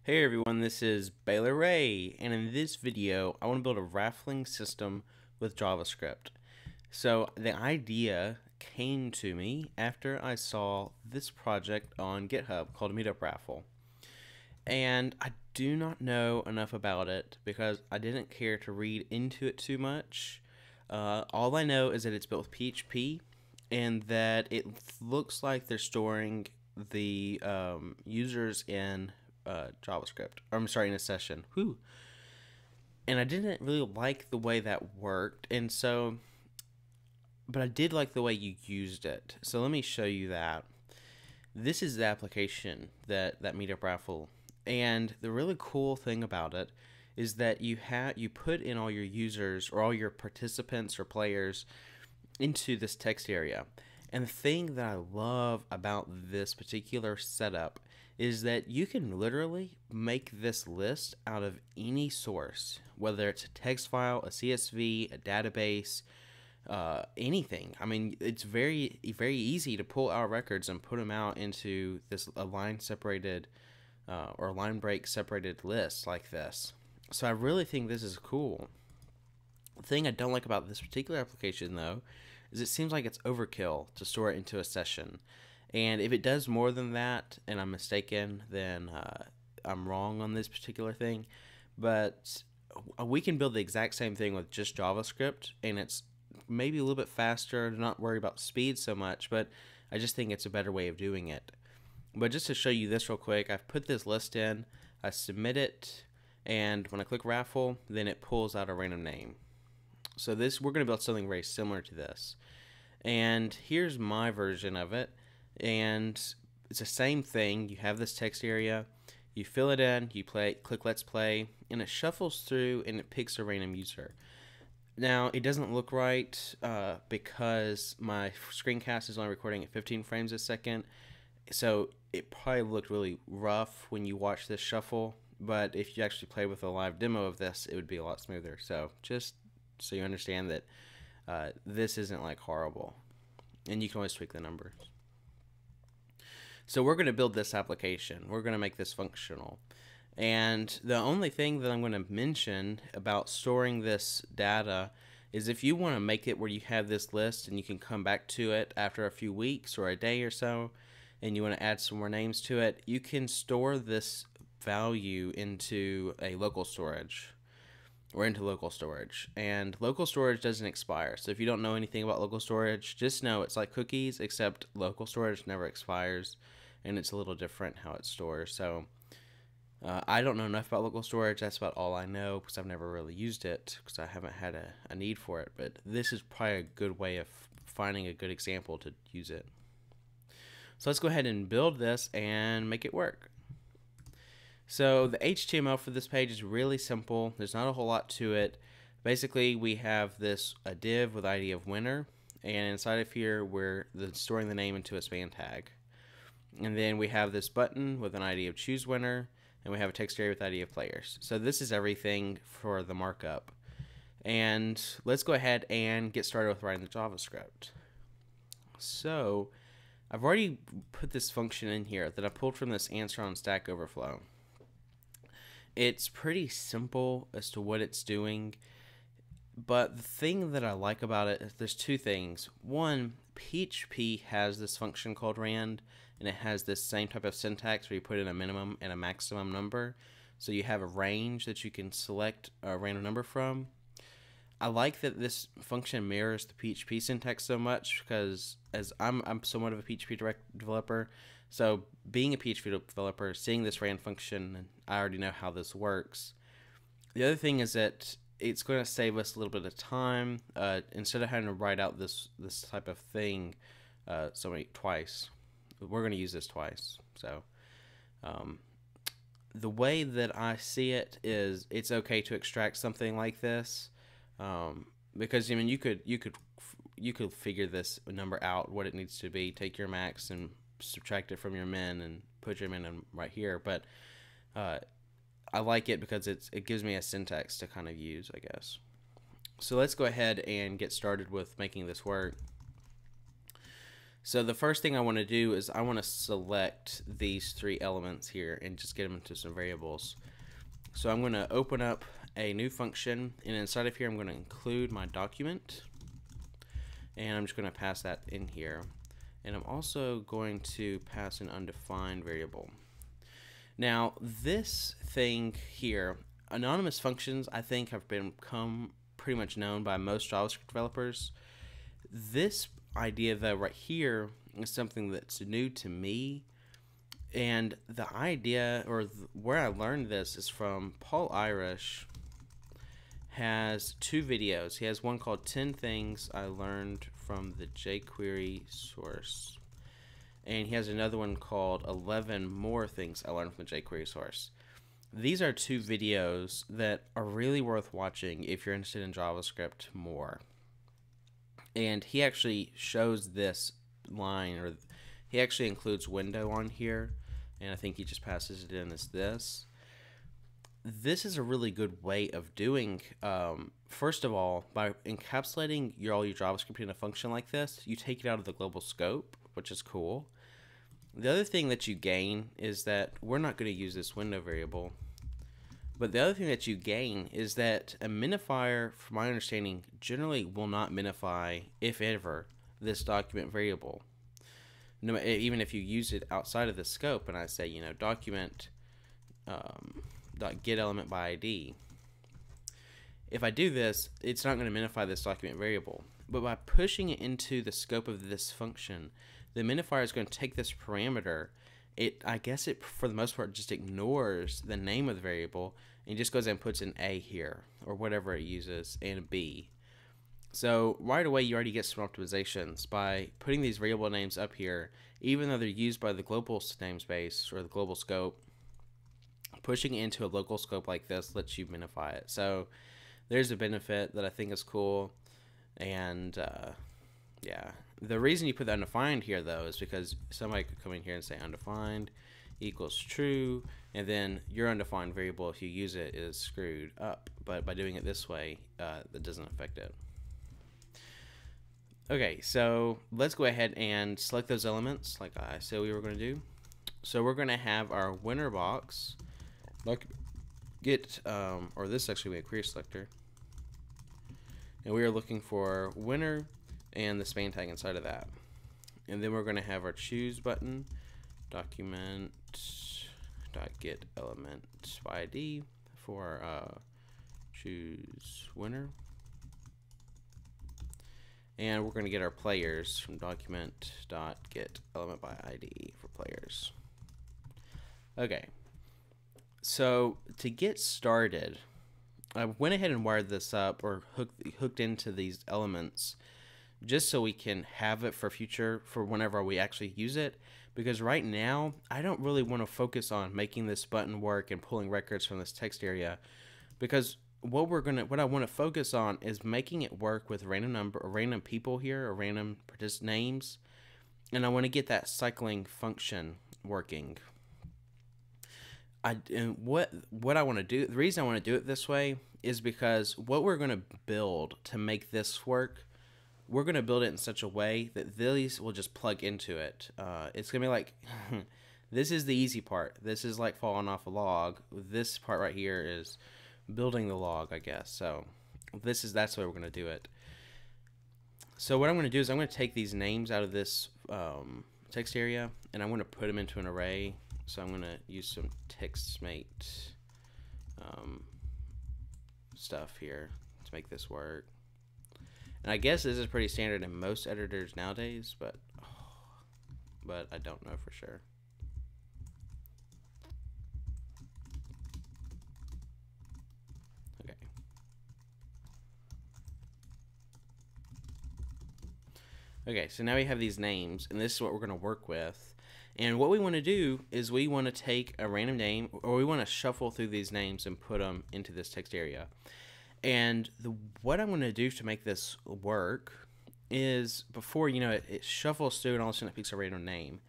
Hey everyone, this is Baylor Ray, and in this video, I want to build a Raffling system with JavaScript. So the idea came to me after I saw this project on GitHub called Meetup Raffle. And I do not know enough about it because I didn't care to read into it too much. All I know is that it's built with PHP and that it looks like they're storing the users in JavaScript. Or I'm sorry, in a session. Whew. And I didn't really like the way that worked, and so, but I did like the way you used it. So let me show you that. This is the application that Meetup Raffle, and the really cool thing about it is that you put in all your users or all your participants or players into this text area. And the thing that I love about this particular setup is that you can literally make this list out of any source, whether it's a text file, a CSV, a database, anything. I mean, it's very easy to pull out records and put them out into a line separated or line break separated list like this. So I really think this is cool. The thing I don't like about this particular application, though, is it seems like it's overkill to store it into a session. And if it does more than that, and I'm mistaken, then I'm wrong on this particular thing. But we can build the exact same thing with just JavaScript, and it's maybe a little bit faster, not worry about speed so much, but I just think it's a better way of doing it. But just to show you this real quick, I've put this list in, I submit it, and when I click raffle, then it pulls out a random name. So we're going to build something very similar to this. And here's my version of it. And it's the same thing. You have this text area, you fill it in, you click let's play, and it shuffles through and it picks a random user. Now it doesn't look right because my screencast is only recording at 15 frames a second, so it probably looked really rough when you watch this shuffle, but if you actually play with a live demo of this, it would be a lot smoother. So just so you understand that this isn't like horrible, and you can always tweak the numbers. So we're going to build this application. We're going to make this functional. And the only thing that I'm going to mention about storing this data is if you want to make it where you have this list and you can come back to it after a few weeks or a day or so, and you want to add some more names to it, you can store this value into a local storage or into local storage. And local storage doesn't expire. So if you don't know anything about local storage, just know it's like cookies, except local storage never expires, and it's a little different how it stores. So I don't know enough about local storage. That's about all I know because I've never really used it because I haven't had a need for it. But this is probably a good way of finding a good example to use it. So let's go ahead and build this and make it work. So the HTML for this page is really simple. There's not a whole lot to it. Basically, we have a div with ID of winner, and inside of here, we're storing the name into a span tag. And then we have this button with an ID of choose winner, and we have a text area with ID of players. So this is everything for the markup. And let's go ahead and get started with writing the JavaScript. So I've already put this function in here that I pulled from this answer on Stack Overflow. It's pretty simple as to what it's doing, but the thing that I like about it is there's two things. One, PHP has this function called rand, and it has this same type of syntax where you put in a minimum and a maximum number, so you have a range that you can select a random number from. I like that this function mirrors the PHP syntax so much because as I'm somewhat of a PHP developer, so being a PHP developer, seeing this rand function, I already know how this works. The other thing is that it's going to save us a little bit of time. Instead of having to write out this type of thing twice, we're going to use this twice. So the way that I see it is it's okay to extract something like this because I mean you could figure this number out, what it needs to be, take your max and subtract it from your min and put your min in right here, but I like it because it gives me a syntax to kind of use, I guess. So let's go ahead and get started with making this work. So the first thing I want to do is I want to select these three elements here and just get them into some variables. So I'm going to open up a new function, and inside of here I'm going to include my document, and I'm just going to pass that in here. And I'm also going to pass an undefined variable. Now this thing here, anonymous functions, I think have become pretty much known by most JavaScript developers. This idea though right here is something that's new to me, and the idea where I learned this is from Paul Irish. Has two videos. He has one called 10 Things I Learned from the jQuery Source, and he has another one called 11 More Things I Learned from the jQuery Source. These are two videos that are really worth watching if you're interested in JavaScript more. And he actually shows this line, or he actually includes window on here, and I think he just passes it in as this. This is a really good way of doing, first of all, by encapsulating all your JavaScript in a function like this, you take it out of the global scope, which is cool. The other thing that you gain is that we're not going to use this window variable, but the other thing that you gain is that a minifier, from my understanding, generally will not minify, if ever, this document variable. No, even if you use it outside of the scope, and I say, you know, document .get element by ID. If I do this, it's not going to minify this document variable. But by pushing it into the scope of this function, the minifier is going to take this parameter. I guess it, for the most part, just ignores the name of the variable and just goes and puts an A here, or whatever it uses, and a B. So right away, you already get some optimizations by putting these variable names up here, even though they're used by the global namespace or the global scope. Pushing it into a local scope like this lets you minify it. So there's a benefit that I think is cool. And yeah, the reason you put the undefined here though is because somebody could come in here and say undefined equals true, and then your undefined variable, if you use it, is screwed up. But by doing it this way, that doesn't affect it. Okay, so let's go ahead and select those elements like I said we were going to do. So we're going to have our winner box. Or this actually be a query selector, and we are looking for winner and the span tag inside of that, and then we're going to have our choose button, document .get element by ID for choose winner, and we're going to get our players from document .get element by ID for players. Okay. So to get started, I went ahead and wired this up, or hooked into these elements, just so we can have it for future, for whenever we actually use it. Because right now, I don't really want to focus on making this button work and pulling records from this text area, because what I want to focus on is making it work with random people here, or random names, and I want to get that cycling function working. What I want to do, the reason I want to do it this way is because what we're going to build to make this work, we're going to build it in such a way that these will just plug into it. It's going to be like, this is the easy part. This is like falling off a log. This part right here is building the log, I guess. So that's the way we're going to do it. So what I'm going to do is I'm going to take these names out of this text area, and I'm going to put them into an array. So I'm going to use some TextMate stuff here to make this work. And I guess this is pretty standard in most editors nowadays, but I don't know for sure. Okay. Okay, so now we have these names, and this is what we're going to work with. And what we want to do is we want to take a random name, or we want to shuffle through these names and put them into this text area. And what I'm going to do to make this work is, before, you know, it shuffles through and all of a sudden it picks a random name.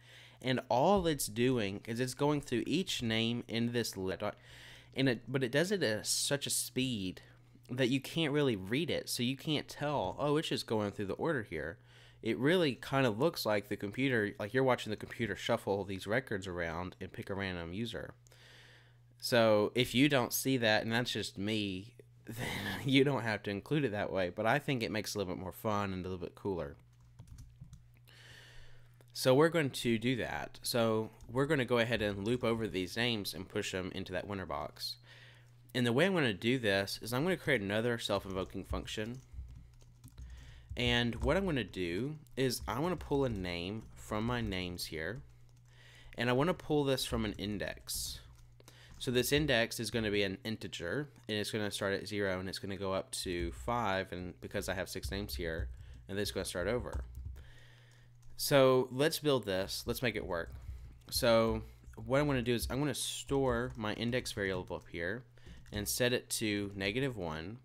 And all it's doing is it's going through each name in this list. But it does it at such a speed that you can't really read it. So you can't tell, oh, it's just going through the order here. it really kind of looks like the computer, like you're watching the computer shuffle these records around and pick a random user. So if you don't see that, and that's just me, then you don't have to include it that way. But I think it makes it a little bit more fun and a little bit cooler. So we're going to do that. So we're going to go ahead and loop over these names and push them into that winner box. And the way I'm going to do this is I'm going to create another self-invoking function. And what I'm going to do is I want to pull a name from my names here. And I want to pull this from an index. So this index is going to be an integer, and it's going to start at 0, and it's going to go up to 5, and because I have 6 names here, and then it's going to start over. So let's build this. Let's make it work. So what I'm going to do is I'm going to store my index variable up here and set it to -1.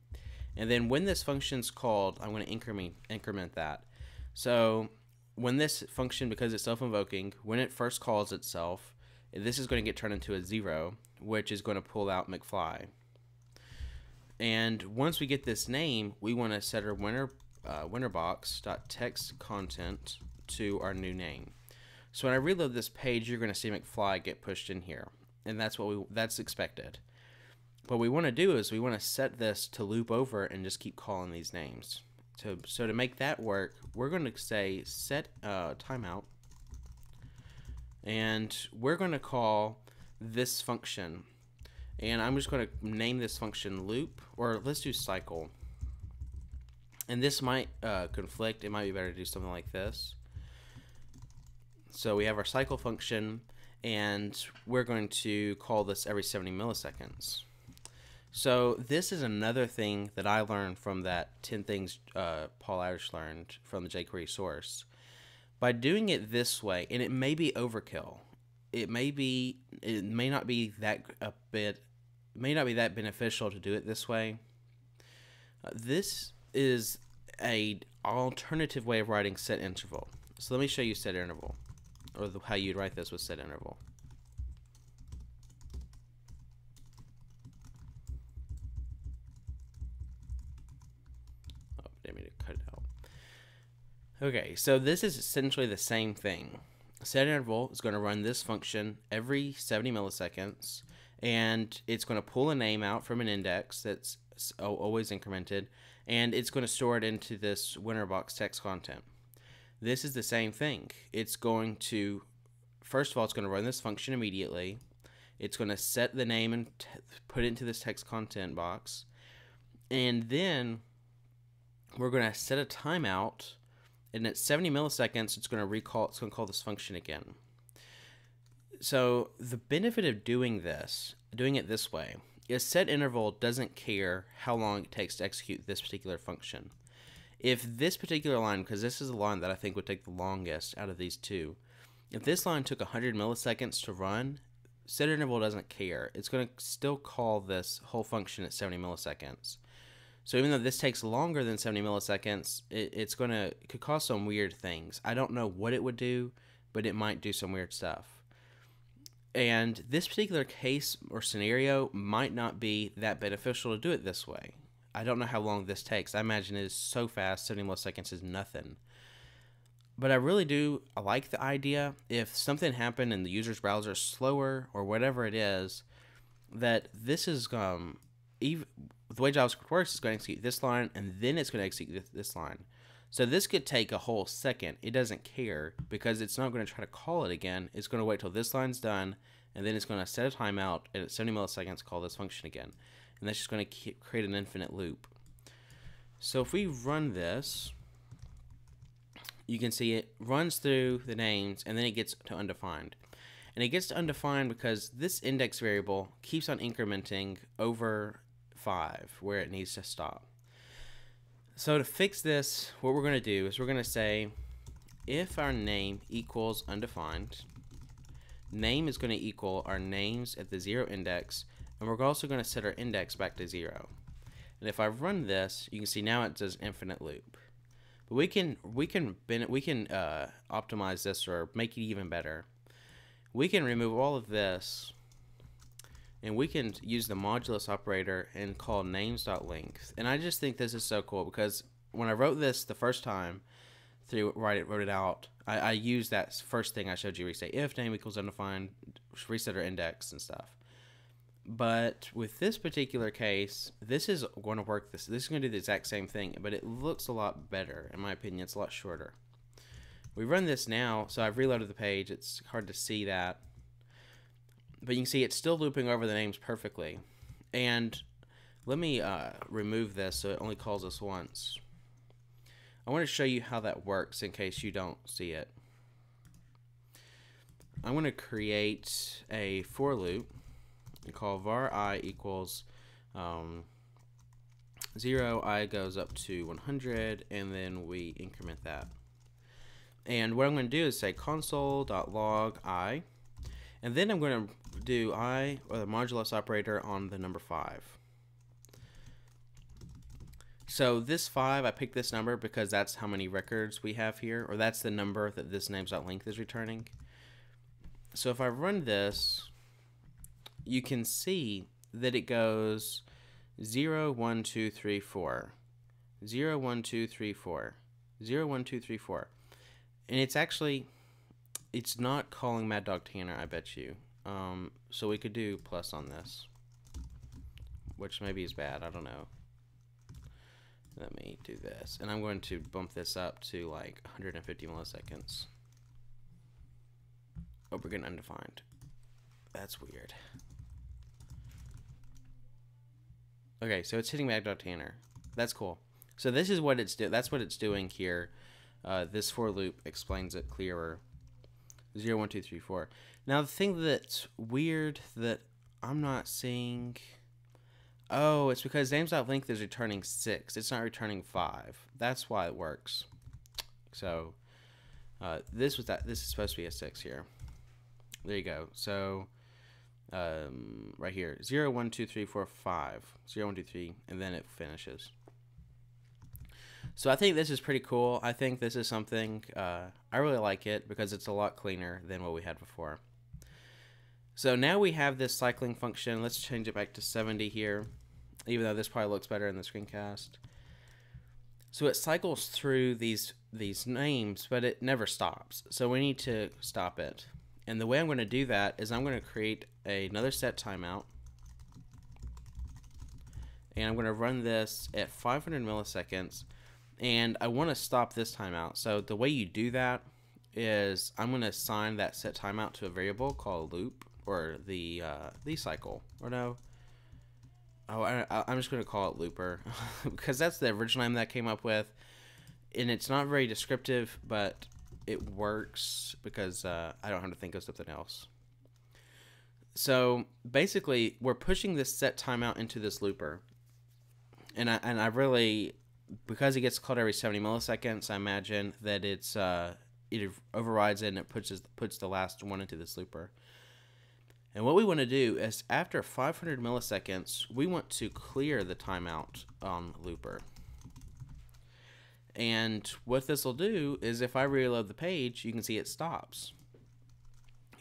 And then when this function's called, I'm going to increment that. So when this function, because it's self-invoking, when it first calls itself, this is going to get turned into a 0, which is going to pull out McFly. And once we get this name, we want to set our winner box.text content to our new name. So when I reload this page, you're going to see McFly get pushed in here, and that's expected. What we want to do is we want to set this to loop over and just keep calling these names. So to make that work, we're going to say set timeout, and we're going to call this function, and I'm just going to name this function loop, or let's do cycle. And this might conflict. It might be better to do something like this. So we have our cycle function, and we're going to call this every 70 milliseconds. So this is another thing that I learned from that 10 things Paul Irish learned from the jQuery source. By doing it this way, and it may be overkill, it may not be that beneficial to do it this way. This is a alternative way of writing set interval. So let me show you set interval, or how you'd write this with set interval. Oh, didn't mean to cut it out. Okay, so this is essentially the same thing. Set interval is going to run this function every 70 milliseconds, and it's going to pull a name out from an index that's always incremented, and it's going to store it into this winner box text content. This is the same thing. It's going to, first of all, it's going to run this function immediately. It's going to set the name and put it into this text content box, and then we're going to set a timeout, and at 70 milliseconds, it's going to call this function again. So the benefit of doing it this way, is set interval doesn't care how long it takes to execute this particular function. If this particular line, because this is the line that I think would take the longest out of these two, if this line took 100 milliseconds to run, set interval doesn't care. It's going to still call this whole function at 70 milliseconds. So even though this takes longer than 70 milliseconds, it could cause some weird things. I don't know what it would do, but it might do some weird stuff. And this particular case or scenario might not be that beneficial to do it this way. I don't know how long this takes. I imagine it is so fast, 70 milliseconds is nothing. But I like the idea. If something happened and the user's browser is slower or whatever it is, that this is the way JavaScript works is going to execute this line, and then it's going to execute this line. So this could take a whole second. It doesn't care, because it's not going to try to call it again. It's going to wait till this line's done, and then it's going to set a timeout, and at 70 milliseconds call this function again. And that's just going to create an infinite loop. So if we run this, you can see it runs through the names, and then it gets to undefined. And it gets to undefined because this index variable keeps on incrementing over 5 where it needs to stop. So to fix this, what we're going to do is we're going to say if our name equals undefined, name is going to equal our names at the 0 index, and we're also going to set our index back to 0. And if I run this, you can see now it says infinite loop. But we can optimize this or make it even better. We can remove all of this, and we can use the modulus operator and call names.length. And I just think this is so cool, because when I wrote this the first time, wrote it out. I used that first thing I showed you where you say if name equals undefined, reset our index and stuff. But with this particular case, this is going to work. This is going to do the exact same thing, but it looks a lot better. In my opinion, it's a lot shorter. We run this now, so I've reloaded the page. It's hard to see that. But you can see it's still looping over the names perfectly. And let me remove this so it only calls us once. I want to show you how that works in case you don't see it. I'm going to create a for loop and call var I equals 0, I goes up to 100, and then we increment that. And what I'm going to do is say console.log I, and then I'm going to do I, or the modulus operator, on the number 5. So this 5, I picked this number because that's how many records we have here, or that's the number that this names.length is returning. So if I run this, you can see that it goes 0, 1, 2, 3, 4, 0, 1, 2, 3, 4, 0, 1, 2, 3, 4. And it's not calling Mad Dog Tanner, I bet you. So we could do plus on this, which maybe is bad, I don't know. Let me do this, and I'm going to bump this up to like 150 milliseconds. Oh, we're getting undefined. That's weird. Okay, so it's hitting Mag.Tanner. That's cool. So this is what it's that's what it's doing here. This for loop explains it clearer. 0, 1, 2, 3, 4. Now the thing that's weird that I'm not seeing. Oh, it's because names.length is returning 6. It's not returning 5. That's why it works. So this is supposed to be a 6 here. There you go. So right here, 0, 1, 2, 3, 4, 5. 0, 1, 2, 3, and then it finishes. So I think this is pretty cool. I think this is something, I really like it because it's a lot cleaner than what we had before. So now we have this cycling function. Let's change it back to 70 here, even though this probably looks better in the screencast. So it cycles through these names, but it never stops. So we need to stop it. And the way I'm going to do that is I'm going to create another set timeout. And I'm going to run this at 500 milliseconds. And I want to stop this timeout. So the way you do that is I'm going to assign that set timeout to a variable called loop, or the cycle, or no. Oh, I'm just going to call it looper because that's the original name that I came up with, and it's not very descriptive, but it works because I don't have to think of something else. So basically, we're pushing this set timeout into this looper, and I really, because it gets called every 70 milliseconds, I imagine that it overrides it and it puts the last one into this looper. And what we want to do is after 500 milliseconds, we want to clear the timeout on looper. And what this will do is if I reload the page, you can see it stops.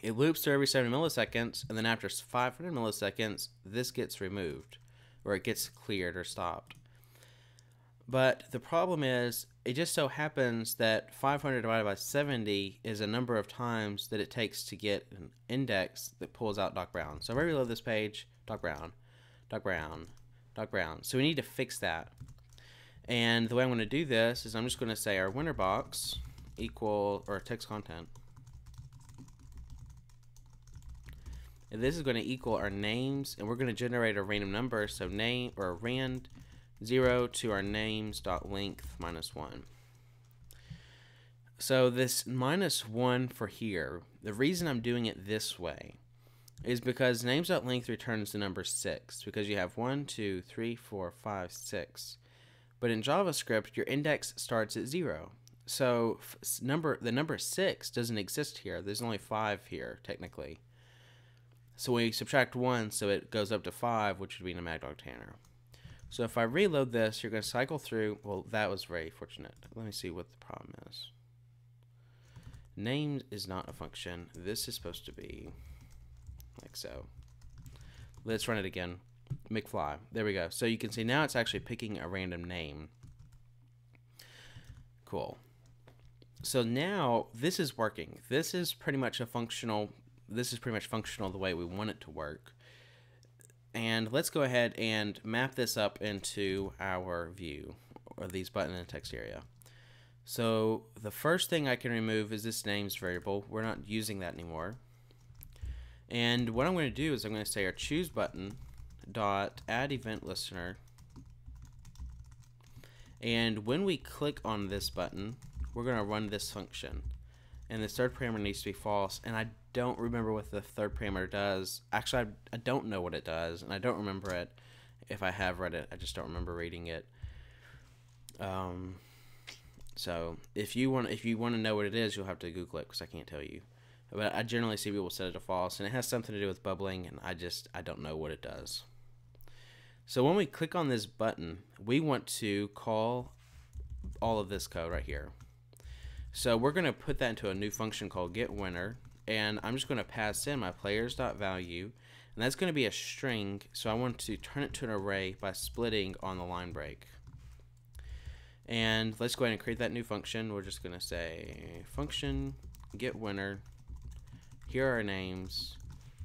It loops through every 70 milliseconds, and then after 500 milliseconds, this gets removed, or it gets cleared or stopped. But the problem is, it just so happens that 500 divided by 70 is a number of times that it takes to get an index that pulls out Doc Brown. So if I reload this page, Doc Brown, Doc Brown, Doc Brown. So we need to fix that. And the way I'm going to do this is I'm just going to say our winner box equal, or text content. And this is going to equal our names, and we're going to generate a random number, so name, or rand 0 to our names.length minus 1. So this minus 1 for here, the reason I'm doing it this way is because names.length returns the number 6, because you have 1, 2, 3, 4, 5, 6. But in JavaScript, your index starts at 0. So the number 6 doesn't exist here. There's only 5 here, technically. So we subtract 1, so it goes up to 5, which would be in Mag.Tanner. So if I reload this, you're going to cycle through. Well, that was very fortunate. Let me see what the problem is. Name is not a function. This is supposed to be like so. Let's run it again. McFly. There we go. So you can see now it's actually picking a random name. Cool. So now this is working. This is pretty much functional the way we want it to work. And let's go ahead and map this up into our view, or these button and text area. So the first thing I can remove is this names variable. We're not using that anymore. And what I'm going to do is I'm going to say our choose button dot add event listener. And when we click on this button, we're going to run this function. And the third parameter needs to be false. And I don't remember what the third parameter does. Actually, I don't know what it does, and I don't remember it. If I have read it, I just don't remember reading it. So if you want to know what it is, you'll have to Google it because I can't tell you. But I generally see people set it to false, and it has something to do with bubbling, and I don't know what it does. So when we click on this button, we want to call all of this code right here. So we're going to put that into a new function called getWinner, and I'm just going to pass in my players.value, and that's going to be a string, so I want to turn it to an array by splitting on the line break. And let's go ahead and create that new function. We're just going to say function getWinner, here are our names,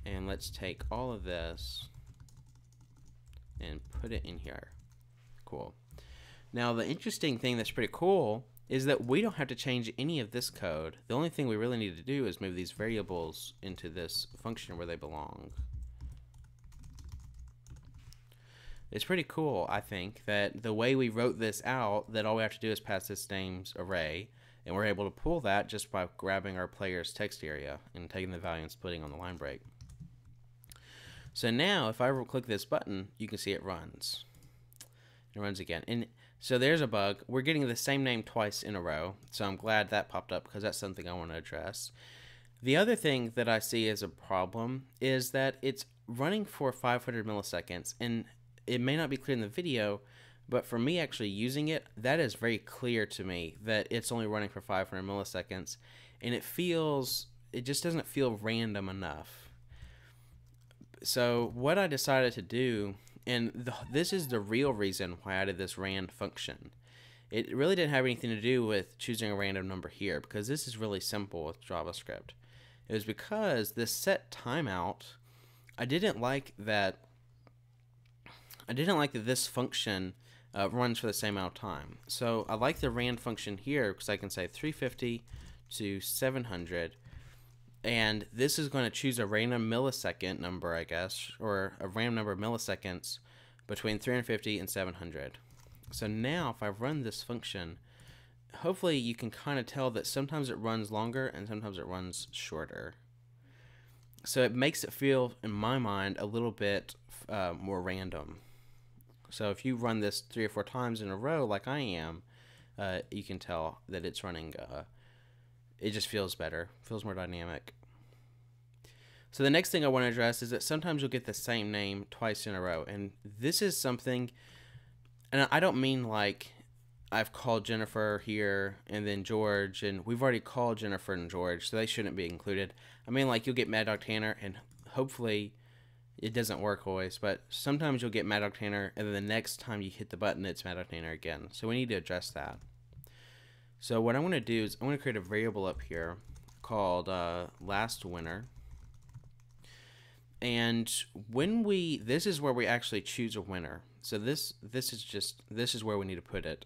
and let's take all of this and put it in here. Cool. Now the interesting thing that's pretty cool is that we don't have to change any of this code. The only thing we really need to do is move these variables into this function where they belong. It's pretty cool, I think, that the way we wrote this out, that all we have to do is pass this names array, and we're able to pull that just by grabbing our player's text area and taking the value and splitting on the line break. So now, if I click this button, you can see it runs. It runs again. And so there's a bug. We're getting the same name twice in a row, so I'm glad that popped up because that's something I want to address. The other thing that I see as a problem is that it's running for 500 milliseconds, and it may not be clear in the video, but for me actually using it, that is very clear to me that it's only running for 500 milliseconds, and it just doesn't feel random enough. So what I decided to do, and this is the real reason why I did this rand function. It really didn't have anything to do with choosing a random number here, because this is really simple with JavaScript. It was because this set timeout, I didn't like that this function runs for the same amount of time. So I like the rand function here because I can say 350 to 700, and this is going to choose a random millisecond number, I guess, or a random number of milliseconds between 350 and 700. So now if I run this function, hopefully you can kind of tell that sometimes it runs longer and sometimes it runs shorter. So it makes it feel, in my mind, a little bit more random. So if you run this 3 or 4 times in a row like I am, you can tell that it's running, it just feels better, feels more dynamic. So the next thing I want to address is that sometimes you'll get the same name twice in a row, and this is something, and I don't mean like I've called Jennifer here and then George, and we've already called Jennifer and George, so they shouldn't be included. I mean like you'll get Mad Dog Tanner, and hopefully it doesn't work always, but sometimes you'll get Mad Dog Tanner, and then the next time you hit the button, it's Mad Dog Tanner again. So we need to address that. So what I'm going to do is I'm going to create a variable up here called last winner. And when this is where we actually choose a winner. So this is where we need to put it.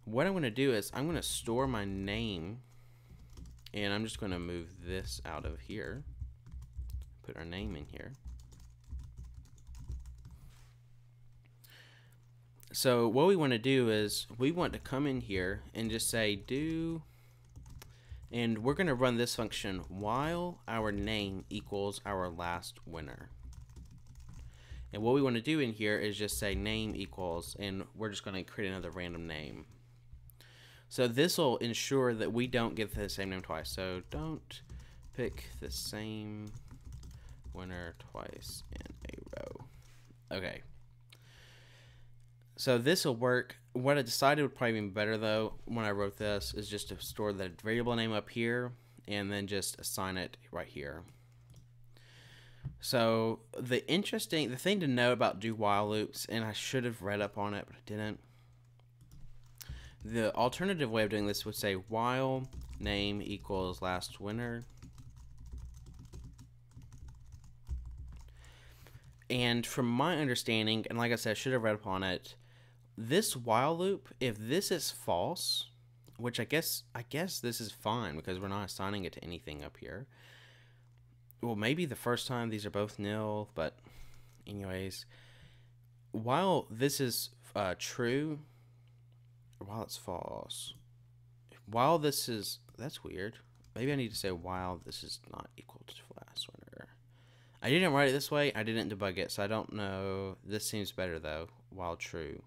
What I'm going to do is I'm going to store my name, and I'm just going to move this out of here. Put our name in here. So what we want to do is we want to come in here and just say do, and we're going to run this function while our name equals our last winner. And what we want to do in here is just say name equals, and we're just going to create another random name. So this will ensure that we don't get the same name twice. So don't pick the same winner twice in a row. Okay. So this will work. What I decided would probably be better though when I wrote this is just to store the variable name up here and then just assign it right here. So the thing to know about do while loops, and I should have read up on it but I didn't. the alternative way of doing this would say while name equals last winner. And from my understanding, and like I said, I should have read up on it, this while loop, if this is false, which I guess this is fine because we're not assigning it to anything up here. Well, maybe the first time these are both nil, but anyways, while this is true, or while it's false, while this is, that's weird. Maybe I need to say while this is not equal to last winner. I didn't write it this way. I didn't debug it, so I don't know. This seems better though, while true.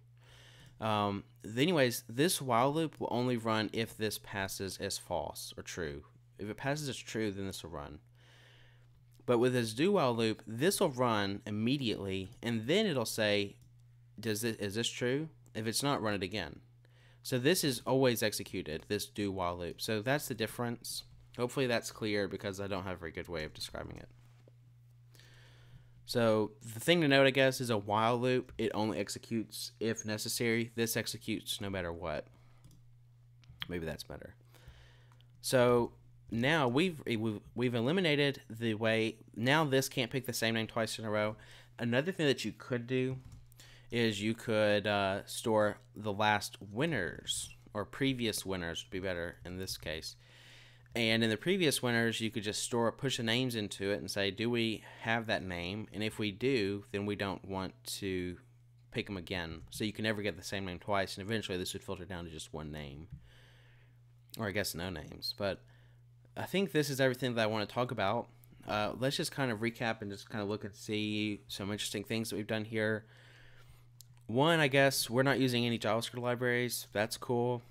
Anyways, this while loop will only run if this passes as false or true. If it passes as true, then this will run. But with this do while loop, this will run immediately, and then it'll say, is this true? If it's not, run it again. So this is always executed, this do while loop. So that's the difference. Hopefully that's clear because I don't have a very good way of describing it. So the thing to note, I guess, is a while loop. It only executes if necessary. This executes no matter what. Maybe that's better. So now we've eliminated the way. Now this can't pick the same name twice in a row. Another thing that you could do is you could store the last winners, or previous winners would be better in this case. And in the previous winners, you could just push the names into it and say, do we have that name? And if we do, then we don't want to pick them again. So you can never get the same name twice, and eventually this would filter down to just one name. Or I guess no names. But I think this is everything that I want to talk about. Let's just kind of recap and just kind of look and see some interesting things that we've done here. One, I guess, we're not using any JavaScript libraries. That's cool.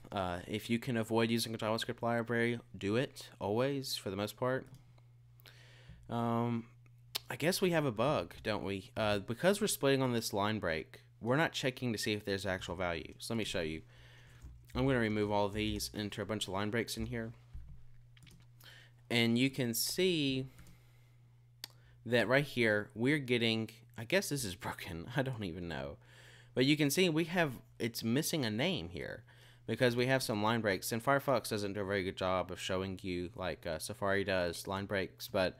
If you can avoid using a JavaScript library, do it, always, for the most part. I guess we have a bug, don't we? Because we're splitting on this line break, we're not checking to see if there's actual value. So let me show you. I'm going to remove all of these, enter a bunch of line breaks in here. And you can see that right here, we're getting, I guess this is broken. I don't even know. But you can see it's missing a name here because we have some line breaks, and Firefox doesn't do a very good job of showing you like Safari does line breaks. But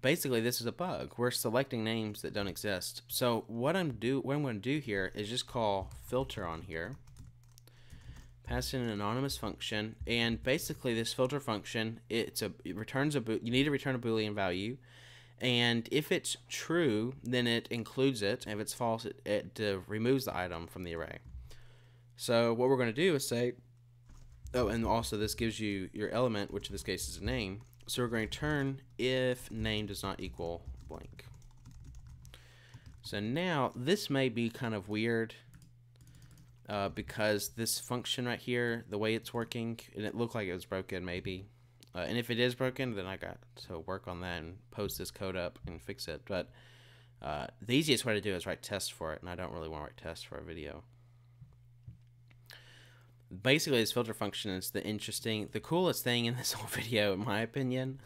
basically, this is a bug. We're selecting names that don't exist. So what I'm going to do here is just call filter on here, pass in an anonymous function, and basically this filter function it returns you need to return a Boolean value. And if it's true, then it includes it. If it's false, it removes the item from the array. So what we're going to do is say, oh, and also this gives you your element, which in this case is a name. So we're going to return if name does not equal blank. So now this may be kind of weird because this function right here, the way it's working, and it looked like it was broken maybe. And if it is broken, then I got to work on that and post this code up and fix it. But the easiest way to do it is write tests for it, and I don't really want to write tests for a video. Basically, this filter function is the coolest thing in this whole video, in my opinion,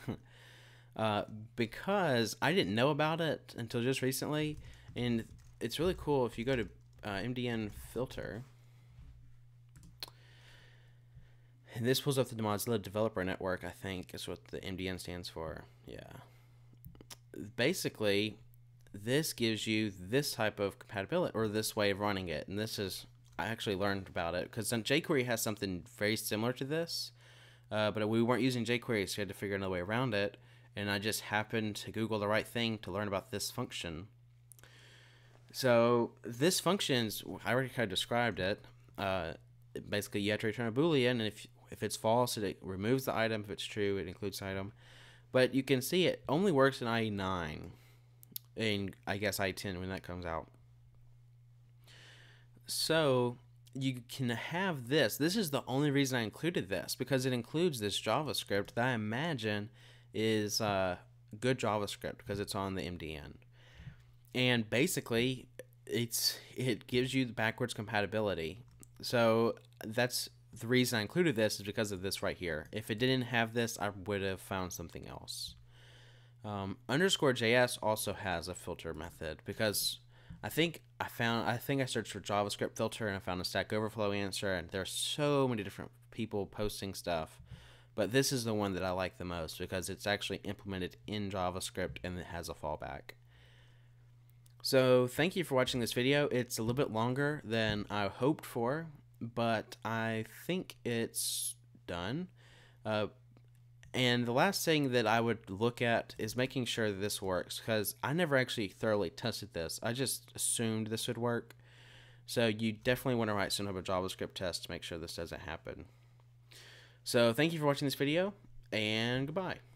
because I didn't know about it until just recently, and it's really cool. If you go to MDN filter. And this pulls up the Mozilla Developer Network, I think, is what the MDN stands for. Yeah. Basically, this gives you this type of compatibility, or this way of running it. And this is, I actually learned about it, because jQuery has something very similar to this. But we weren't using jQuery, so we had to figure another way around it. And I just happened to Google the right thing to learn about this function. So this function, I already kind of described it. Basically, you have to return a Boolean, and if it's false, it removes the item. If it's true, it includes the item. But you can see it only works in IE9, and I guess IE10 when that comes out. So you can have this. This is the only reason I included this, because it includes this JavaScript that I imagine is good JavaScript because it's on the MDN. And basically, it gives you the backwards compatibility. So that's the reason I included this, is because of this right here. If it didn't have this, I would have found something else. _JS also has a filter method, because I think I searched for JavaScript filter and I found a Stack Overflow answer, and there's so many different people posting stuff. But this is the one that I like the most because it's actually implemented in JavaScript and it has a fallback. So thank you for watching this video. It's a little bit longer than I hoped for, but I think it's done. And the last thing that I would look at is making sure that this works, because I never actually thoroughly tested this. I just assumed this would work. So you definitely want to write some type of JavaScript test to make sure this doesn't happen. So thank you for watching this video, and goodbye.